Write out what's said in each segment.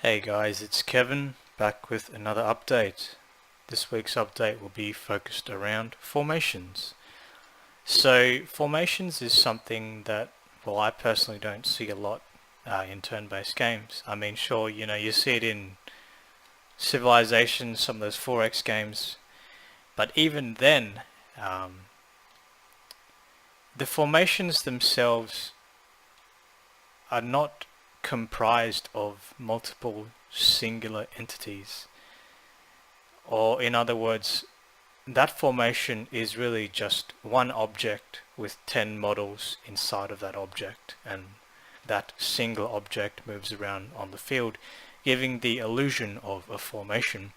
Hey guys, it's Kevin back with another update. This week's update will be focused around formations. So formations is something that, well, I personally don't see a lot in turn-based games. I mean, sure, you see it in Civilization, some of those 4X games, but even then, um, the formations themselves are not comprised of multiple singular entities. Or in other words, that formation is really just one object with 10 models inside of that object, and that single object moves around on the field, giving the illusion of a formation.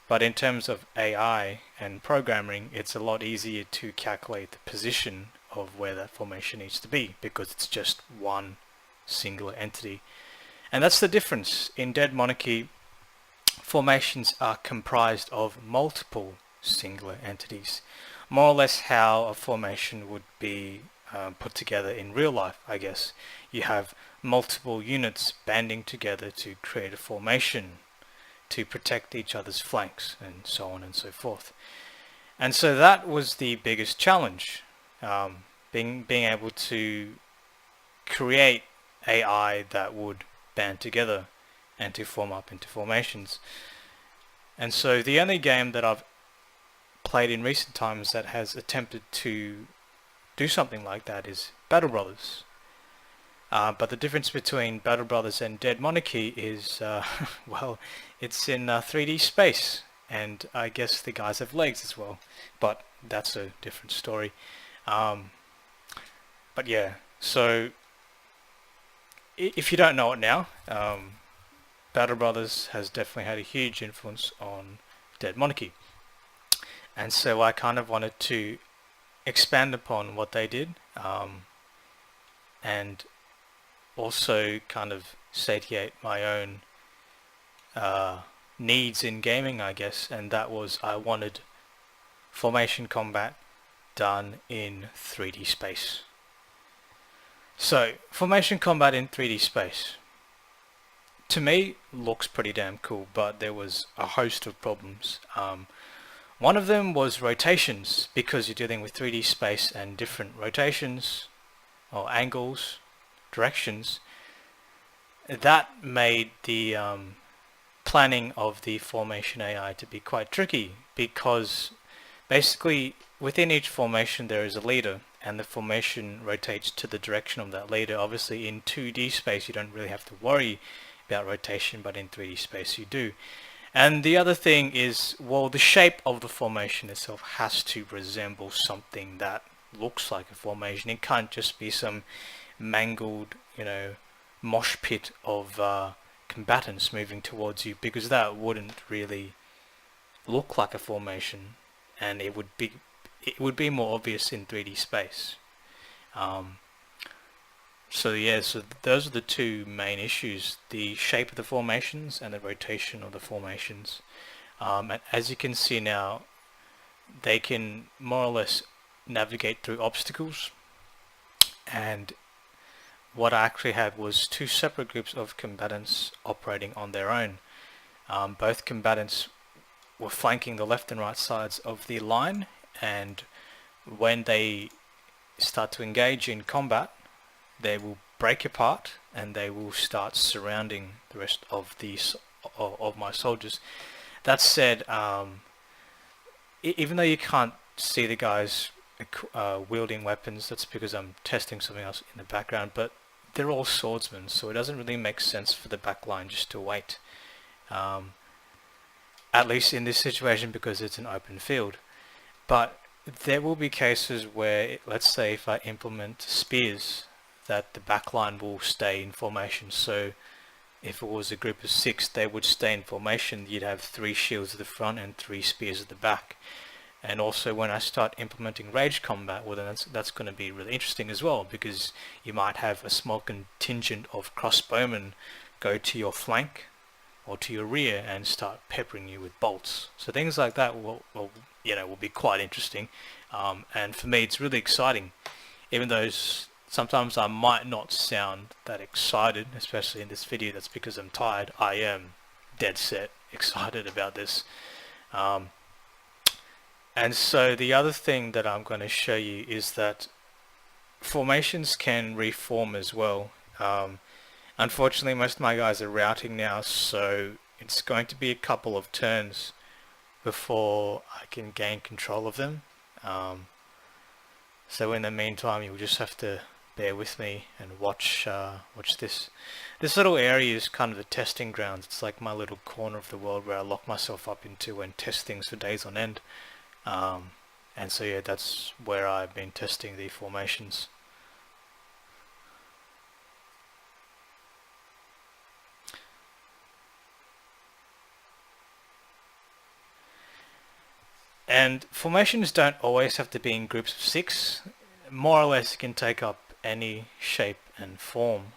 But in terms of AI and programming, it's a lot easier to calculate the position of where that formation needs to be because it's just one singular entity. And that's the difference. In Dead Monarchy, formations are comprised of multiple singular entities, more or less how a formation would be put together in real life, I guess. You have multiple units banding together to create a formation to protect each other's flanks and so on and so forth. And so that was the biggest challenge, being able to create AI that would band together and to form up into formations. And so the only game that I've played in recent times that has attempted to do something like that is Battle Brothers. But the difference between Battle Brothers and Dead Monarchy is, well, it's in 3D space, and I guess the guys have legs as well, but that's a different story. Um, but yeah, so if you don't know it now, Battle Brothers has definitely had a huge influence on Dead Monarchy. And so I kind of wanted to expand upon what they did, and also kind of satiate my own needs in gaming, I guess. And that was, I wanted formation combat done in 3D space. So, formation combat in 3D space, to me, looks pretty damn cool, but there was a host of problems. One of them was rotations, because you're dealing with 3D space and different rotations or angles, directions. That made the planning of the formation AI to be quite tricky, because basically within each formation there is a leader, and the formation rotates to the direction of that leader. Obviously in 2D space you don't really have to worry about rotation, but in 3D space you do. And the other thing is, well, the shape of the formation itself has to resemble something that looks like a formation. It can't just be some mangled, mosh pit of combatants moving towards you, because that wouldn't really look like a formation, and it would be more obvious in 3D space. So yeah, so those are the two main issues: the shape of the formations and the rotation of the formations. And as you can see now, they can more or less navigate through obstacles. And what I actually had was two separate groups of combatants operating on their own. Both combatants were flanking the left and right sides of the line, and when they start to engage in combat, they will break apart and they will start surrounding the rest of my soldiers. That said, even though you can't see the guys wielding weapons, that's because I'm testing something else in the background, but they're all swordsmen, so it doesn't really make sense for the backline just to wait. At least in this situation, because it's an open field. But there will be cases where, let's say if I implement spears, that the backline will stay in formation. So if it was a group of 6, they would stay in formation. You'd have 3 shields at the front and 3 spears at the back. And also when I start implementing rage combat, well, then that's going to be really interesting as well, because you might have a small contingent of crossbowmen go to your flank or to your rear and start peppering you with bolts. So things like that will be quite interesting. And for me, it's really exciting, even though sometimes I might not sound that excited, especially in this video. That's because I'm tired. I am dead set excited about this. And so the other thing that I'm going to show you is that formations can reform as well. Unfortunately, most of my guys are routing now, so it's going to be a couple of turns before I can gain control of them. So in the meantime, you'll just have to bear with me and watch this. This little area is kind of the testing grounds. It's like my little corner of the world where I lock myself up into and test things for days on end. And so yeah, that's where I've been testing the formations. And formations don't always have to be in groups of 6. More or less it can take up any shape and form.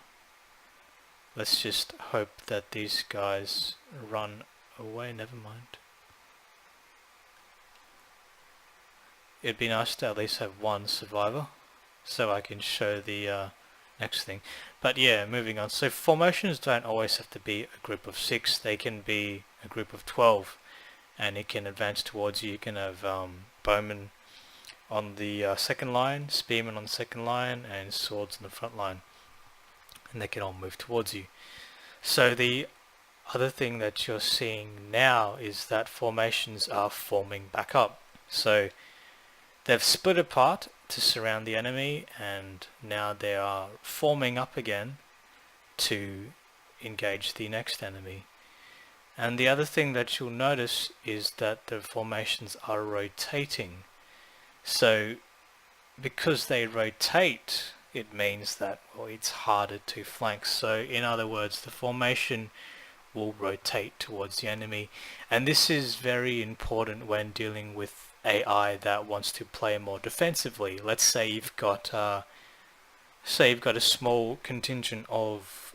Let's just hope that these guys run away. Never mind. It'd be nice to at least have one survivor so I can show the next thing. But yeah, moving on. So formations don't always have to be a group of 6. They can be a group of 12. And it can advance towards you. You can have bowmen on the second line, spearmen on the second line, and swords on the front line. And they can all move towards you. So the other thing that you're seeing now is that formations are forming back up. So they've split apart to surround the enemy, and now they are forming up again to engage the next enemy. And the other thing that you'll notice is that the formations are rotating. So because they rotate, it means that, well, it's harder to flank. So in other words, the formation will rotate towards the enemy. And this is very important when dealing with AI that wants to play more defensively. Let's say you've got a small contingent of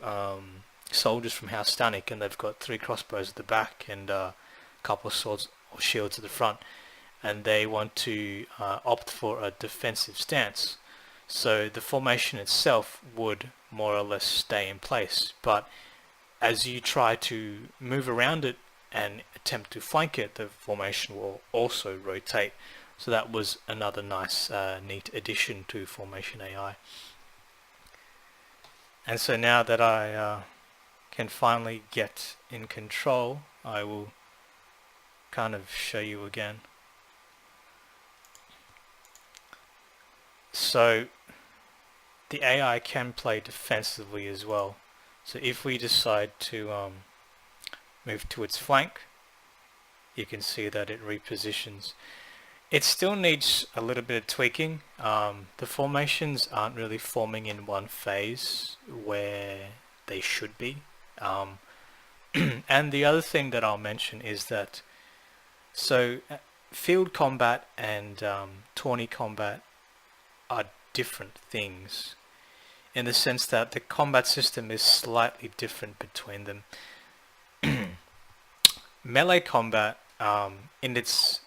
soldiers from House Stanik, and they've got 3 crossbows at the back and a couple of swords or shields at the front, and they want to opt for a defensive stance. So the formation itself would more or less stay in place, but as you try to move around it and attempt to flank it, the formation will also rotate. So that was another nice neat addition to Formation AI. And so now that I can finally get in control, I will kind of show you again. So the AI can play defensively as well. So if we decide to move to its flank, you can see that it repositions. It still needs a little bit of tweaking. The formations aren't really forming in one phase where they should be. And the other thing that I'll mention is that field combat and tourney combat are different things in the sense that the combat system is slightly different between them. Melee combat in its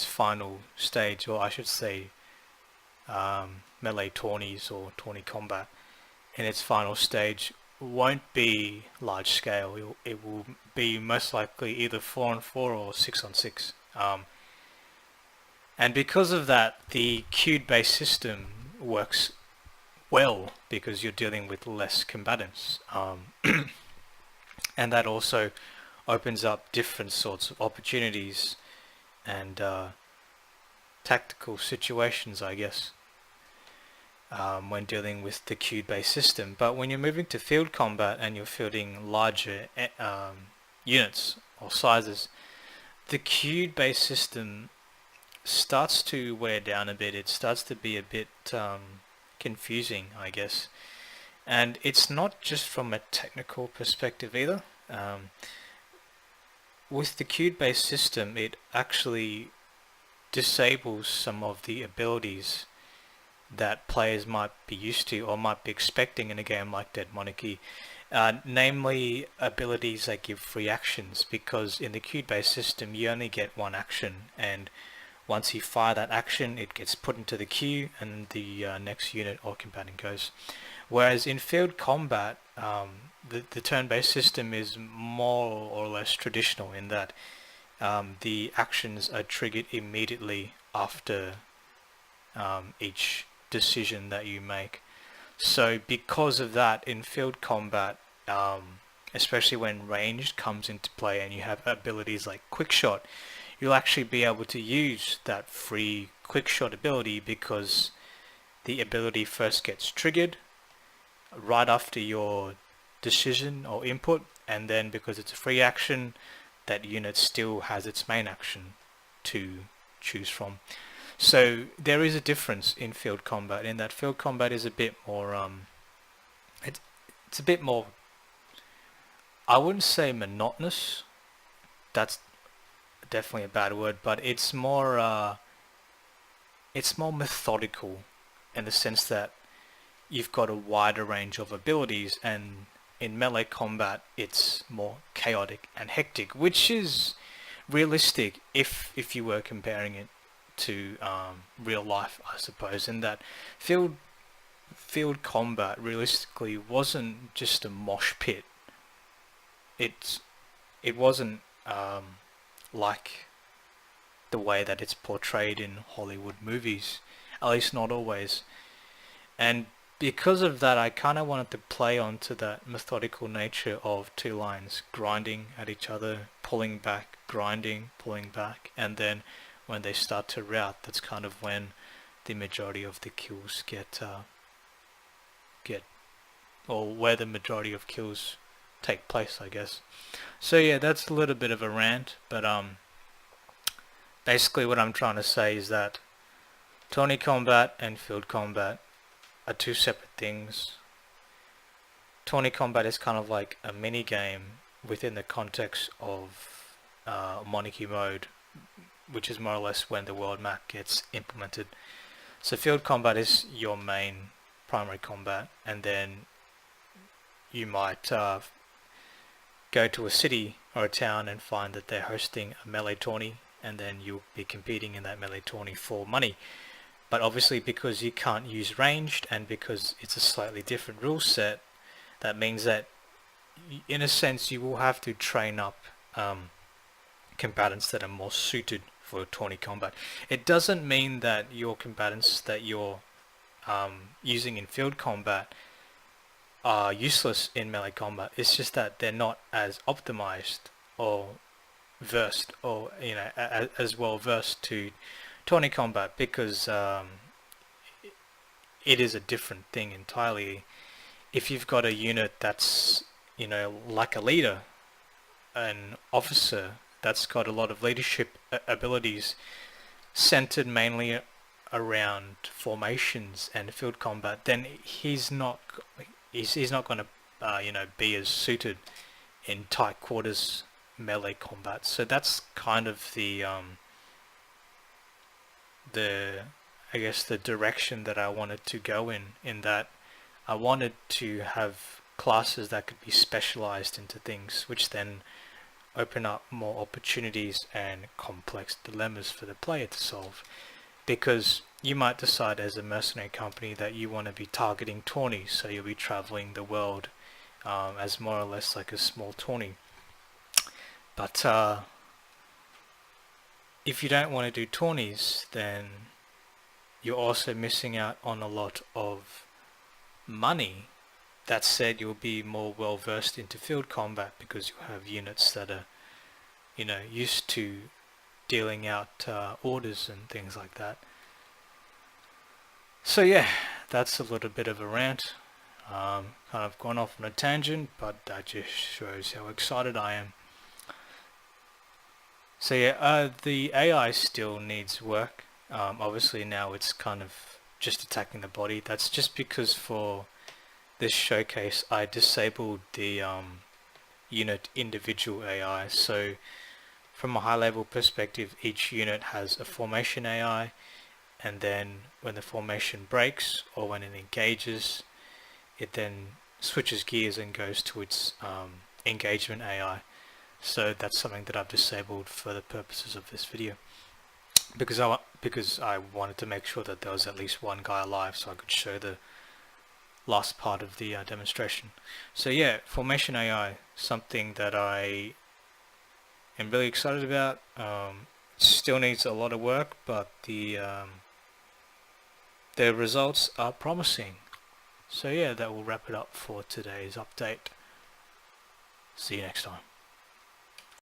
final stage, or I should say melee tourneys or tourney combat in its final stage, won't be large scale. It will be most likely either 4-on-4 or 6-on-6. And because of that, the queued based system works well because you're dealing with less combatants. And that also opens up different sorts of opportunities and tactical situations, I guess, when dealing with the queued based system. But when you're moving to field combat and you're fielding larger units or sizes, the queued based system starts to wear down a bit. It starts to be a bit confusing, I guess. And it's not just from a technical perspective either. With the queued based system, it actually disables some of the abilities that players might be used to or might be expecting in a game like Dead Monarchy, namely abilities that give free actions, because in the queued based system you only get one action, and Once you fire that action, it gets put into the queue and the next unit or companion goes. Whereas in field combat, the turn-based system is more or less traditional in that the actions are triggered immediately after each decision that you make. So because of that, in field combat, especially when ranged comes into play and you have abilities like quick shot, you'll actually be able to use that free quick shot ability because the ability first gets triggered right after your decision or input, and then because it's a free action, that unit still has its main action to choose from. So there is a difference in field combat in that field combat is a bit more it's a bit more, I wouldn't say monotonous, that's definitely a bad word, but it's more methodical in the sense that you've got a wider range of abilities, and in melee combat it's more chaotic and hectic, which is realistic if you were comparing it to real life, I suppose, in that field combat realistically wasn't just a mosh pit. It wasn't like the way that it's portrayed in Hollywood movies, at least not always. And because of that, I kind of wanted to play onto that methodical nature of two lines grinding at each other, pulling back, grinding, pulling back, and then when they start to rout, that's kind of when the majority of the kills get or where the majority of kills take place, I guess. So yeah, that's a little bit of a rant, but basically what I'm trying to say is that tourney combat and field combat are two separate things. Tourney combat is kind of like a mini game within the context of monarchy mode, which is more or less when the world map gets implemented. So field combat is your main primary combat, and then you might go to a city or a town and find that they're hosting a melee tourney, and then you'll be competing in that melee tourney for money. But obviously because you can't use ranged and because it's a slightly different rule set, that means that in a sense you will have to train up combatants that are more suited for tourney combat. It doesn't mean that your combatants that you're using in field combat are useless in melee combat. It's just that they're not as optimized or versed, or as well versed to tourney combat, because it is a different thing entirely. If you've got a unit that's like a leader, an officer that's got a lot of leadership abilities centered mainly around formations and field combat, then he's not going to be as suited in tight quarters melee combat. So that's kind of the I guess the direction that I wanted to go in that I wanted to have classes that could be specialized into things, which then open up more opportunities and complex dilemmas for the player to solve. Because you might decide as a mercenary company that you want to be targeting tourneys, so you'll be traveling the world as more or less like a small tourney. But if you don't want to do tourneys, then you're also missing out on a lot of money. That said, you'll be more well versed into field combat because you have units that are used to dealing out orders and things like that. So yeah, that's a little bit of a rant. Kind of gone off on a tangent, but that just shows how excited I am. So yeah, the AI still needs work. Obviously now it's kind of just attacking the body. That's just because for this showcase I disabled the unit individual AI. So from a high level perspective, each unit has a formation AI, and then when the formation breaks or when it engages, it then switches gears and goes to its engagement AI. So that's something that I've disabled for the purposes of this video. because I wanted to make sure that there was at least one guy alive so I could show the last part of the demonstration. So yeah, Formation AI, something that I am really excited about. Still needs a lot of work, but the results are promising. So yeah, that will wrap it up for today's update. See you next time.